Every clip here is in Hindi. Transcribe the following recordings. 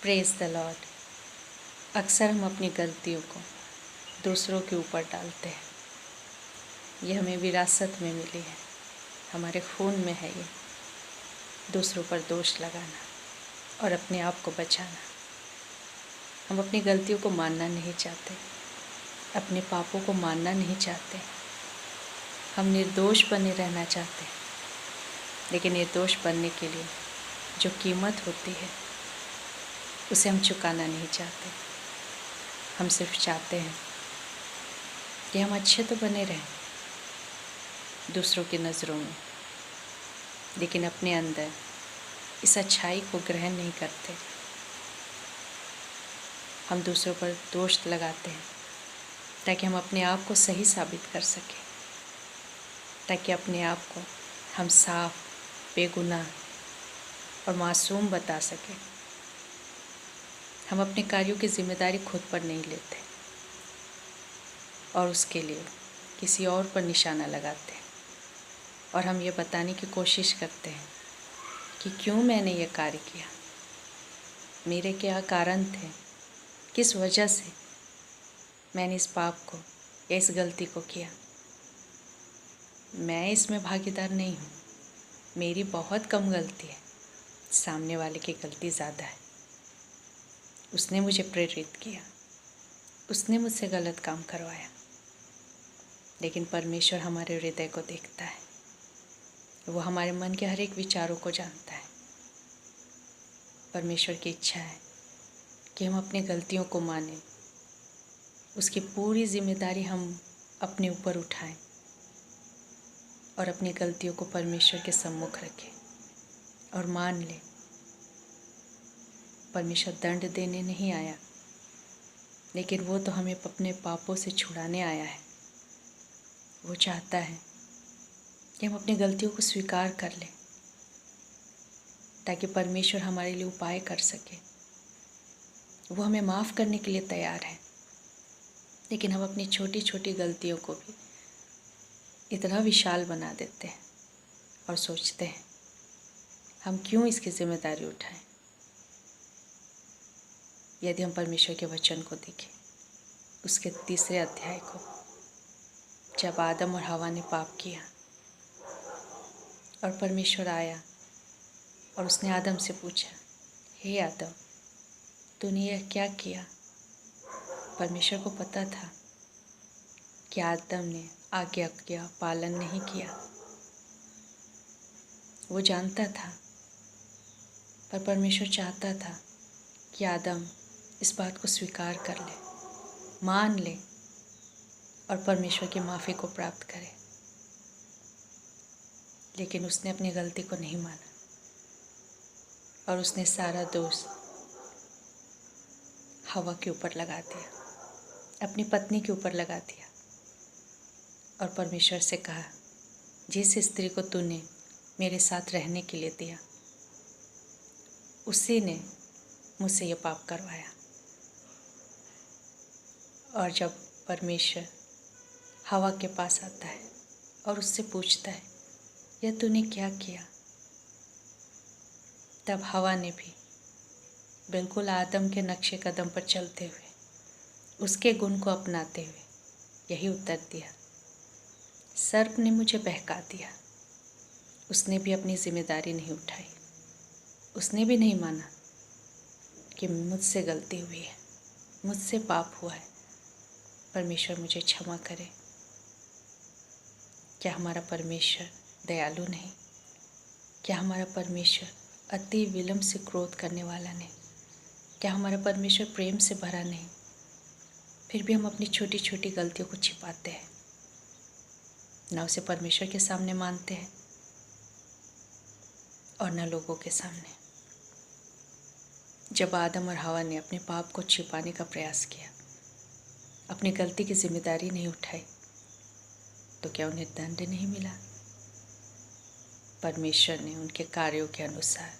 Praise the Lord. अक्सर हम अपनी गलतियों को दूसरों के ऊपर डालते हैं। ये हमें विरासत में मिली है, हमारे खून में है ये, दूसरों पर दोष लगाना और अपने आप को बचाना। हम अपनी गलतियों को मानना नहीं चाहते, अपने पापों को मानना नहीं चाहते। हम निर्दोष बने रहना चाहते हैं, लेकिन निर्दोष बनने के लिए जो कीमत होती है उसे हम चुकाना नहीं चाहते। हम सिर्फ चाहते हैं कि हम अच्छे तो बने रहें दूसरों की नज़रों में, लेकिन अपने अंदर इस अच्छाई को ग्रहण नहीं करते। हम दूसरों पर दोष लगाते हैं ताकि हम अपने आप को सही साबित कर सकें, ताकि अपने आप को हम साफ, बेगुनाह और मासूम बता सकें। हम अपने कार्यों की जिम्मेदारी खुद पर नहीं लेते और उसके लिए किसी और पर निशाना लगाते हैं, और हम ये बताने की कोशिश करते हैं कि क्यों मैंने ये कार्य किया, मेरे क्या कारण थे, किस वजह से मैंने इस पाप को या इस गलती को किया। मैं इसमें भागीदार नहीं हूँ, मेरी बहुत कम गलती है, सामने वाले की गलती ज़्यादा है। उसने मुझे प्रेरित किया, उसने मुझसे गलत काम करवाया। लेकिन परमेश्वर हमारे हृदय को देखता है, वो हमारे मन के हर एक विचारों को जानता है। परमेश्वर की इच्छा है कि हम अपनी गलतियों को मानें, उसकी पूरी जिम्मेदारी हम अपने ऊपर उठाएं और अपनी गलतियों को परमेश्वर के सम्मुख रखें और मान लें। परमेश्वर दंड देने नहीं आया, लेकिन वो तो हमें अपने पापों से छुड़ाने आया है। वो चाहता है कि हम अपनी गलतियों को स्वीकार कर लें, ताकि परमेश्वर हमारे लिए उपाय कर सके। वो हमें माफ़ करने के लिए तैयार है, लेकिन हम अपनी छोटी छोटी गलतियों को भी इतना विशाल बना देते हैं और सोचते हैं हम क्यों इसकी जिम्मेदारी उठाएं। यदि हम परमेश्वर के वचन को देखें, उसके 3 अध्याय को, जब आदम और हवा ने पाप किया और परमेश्वर आया और उसने आदम से पूछा, हे आदम, तूने यह क्या किया। परमेश्वर को पता था कि आदम ने आज्ञा का पालन नहीं किया, वो जानता था, पर परमेश्वर चाहता था कि आदम इस बात को स्वीकार कर ले, मान ले और परमेश्वर की माफ़ी को प्राप्त करे। लेकिन उसने अपनी गलती को नहीं माना और उसने सारा दोष हवा के ऊपर लगा दिया, अपनी पत्नी के ऊपर लगा दिया और परमेश्वर से कहा, जिस स्त्री को तूने मेरे साथ रहने के लिए दिया, उसी ने मुझसे ये पाप करवाया। और जब परमेश्वर हवा के पास आता है और उससे पूछता है, यह तूने क्या किया, तब हवा ने भी बिल्कुल आदम के नक्शे कदम पर चलते हुए, उसके गुण को अपनाते हुए यही उत्तर दिया, सर्प ने मुझे बहका दिया। उसने भी अपनी जिम्मेदारी नहीं उठाई, उसने भी नहीं माना कि मुझसे गलती हुई है, मुझसे पाप हुआ है, परमेश्वर मुझे क्षमा करे। क्या हमारा परमेश्वर दयालु नहीं? क्या हमारा परमेश्वर अति विलंब से क्रोध करने वाला नहीं? क्या हमारा परमेश्वर प्रेम से भरा नहीं? फिर भी हम अपनी छोटी छोटी गलतियों को छिपाते हैं, ना उसे परमेश्वर के सामने मानते हैं और न लोगों के सामने। जब आदम और हवा ने अपने पाप को छिपाने का प्रयास किया, अपनी गलती की जिम्मेदारी नहीं उठाई, तो क्या उन्हें दंड नहीं मिला? परमेश्वर ने उनके कार्यों के अनुसार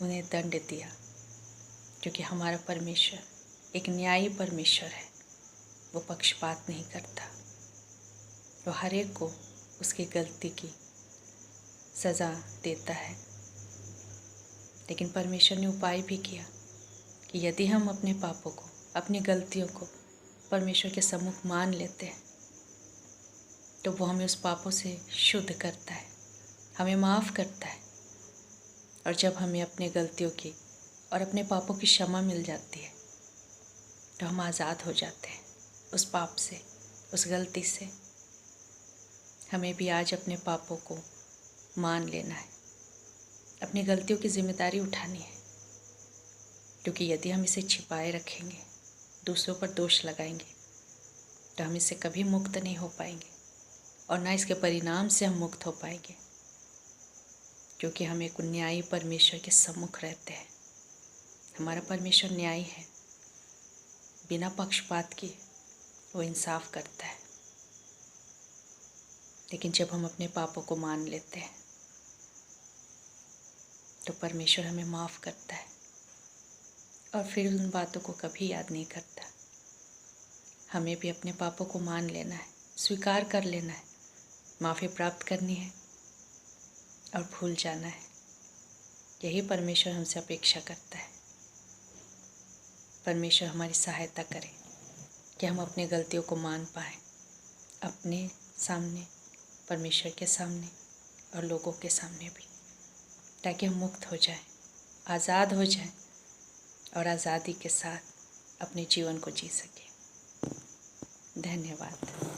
उन्हें दंड दिया, क्योंकि हमारा परमेश्वर एक न्यायी परमेश्वर है। वो पक्षपात नहीं करता, वो हर एक को उसकी गलती की सज़ा देता है। लेकिन परमेश्वर ने उपाय भी किया कि यदि हम अपने पापों को, अपनी गलतियों को परमेश्वर के सम्मुख मान लेते हैं तो वो हमें उस पापों से शुद्ध करता है, हमें माफ़ करता है। और जब हमें अपने गलतियों की और अपने पापों की क्षमा मिल जाती है तो हम आज़ाद हो जाते हैं उस पाप से, उस गलती से। हमें भी आज अपने पापों को मान लेना है, अपनी गलतियों की जिम्मेदारी उठानी है, क्योंकि यदि हम इसे छिपाए रखेंगे, दूसरों पर दोष लगाएंगे तो हम इससे कभी मुक्त नहीं हो पाएंगे और ना इसके परिणाम से हम मुक्त हो पाएंगे, क्योंकि हम एक न्यायी परमेश्वर के सम्मुख रहते हैं। हमारा परमेश्वर न्यायी है, बिना पक्षपात के वो इंसाफ करता है। लेकिन जब हम अपने पापों को मान लेते हैं तो परमेश्वर हमें माफ़ करता है और फिर उन बातों को कभी याद नहीं करता। हमें भी अपने पापों को मान लेना है, स्वीकार कर लेना है, माफ़ी प्राप्त करनी है और भूल जाना है। यही परमेश्वर हमसे अपेक्षा करता है। परमेश्वर हमारी सहायता करे कि हम अपनी गलतियों को मान पाएँ, अपने सामने, परमेश्वर के सामने और लोगों के सामने भी, ताकि हम मुक्त हो जाएं, आज़ाद हो जाएं और आज़ादी के साथ अपने जीवन को जी सकें। धन्यवाद।